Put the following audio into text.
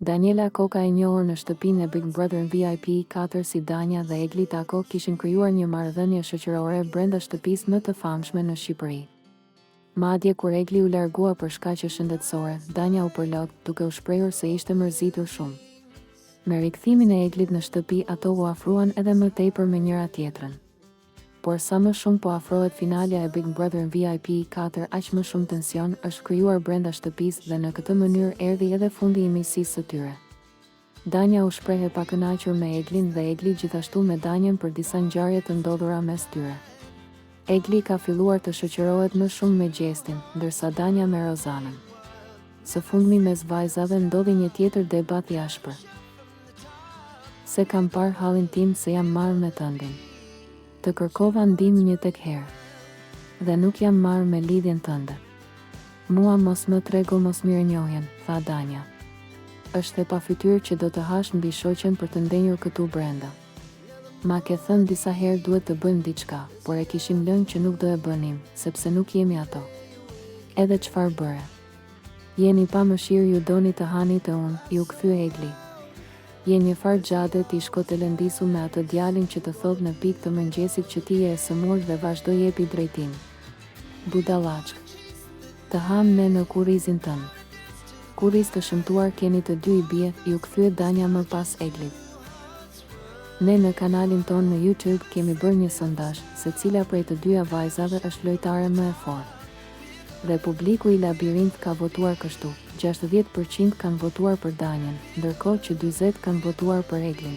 Daniela Koka, e njohur në shtëpinë e Big Brother VIP 4 si Danja dhe Egli Tako, kishin krijuar një marrëdhënie shoqërore brenda shtëpisë më të famshme në Shqipëri. Madje kur Egli u largua për shkaqe shëndetësore, Danja u përlot, duke u shprehur se ishte mërzitur shumë. Me rikthimin e Eglit në shtëpi, ato u afruan edhe më tepër me njëra tjetrën. Por sa më shumë po afrohet finalja e Big Brother VIP 4, aq më shumë tension është krijuar brenda shtëpisë dhe në këtë mënyrë erdhi edhe fundi i miqësisë së tyre. Danja u shpreh e pakënaqur me Eglin dhe Egli gjithashtu me Danjën për disa ngjarje të ndodhura mes tyre. Egli ka filluar të shoqërohet më shumë me Gjestin, ndërsa Danja me Rozanën. Së fundmi mes vajzave ndodhi një tjetër debat i ashpër. Se kam parë hallin tim se jam marrë me tëndin. Të kërkova ndihmë një tek herë. Dhe nuk jam marrë me lidhjen tënde. Mua mos më trego mosmirënjohjen, tha Danja. Është e pafytyrë që do të hash mbi shoqen për të ndenjur këtu brenda. Ma ke thënë disa herë duhet të bëjmë diçka, por e kishim lënë që nuk do e bënim, sepse nuk jemi ato. Edhe çfarë bëre? Jeni pa mëshirë, ju doni të hani të unë, ju kthye Egli. Je një far gjade, ti shko të lëndisu me atë djalin që të thot në pikë të mëngjesit që ti je e sëmur dhe vazhdo jepi drejtim. Budallaqk. Të ham ne në kurrizin tënë. Kurriz të shëmtuar keni të dy i bie, ju kthye Danja më pas Eglit. Ne në kanalin tonë në YouTube kemi bërë një sondazh, se cila prej të dyja vajzave është lojtare më e fortë. Dhe publiku i Labirint ka votuar kështu, 60% kanë votuar për Danjen, ndërkohë që 40% kanë votuar për Eglin.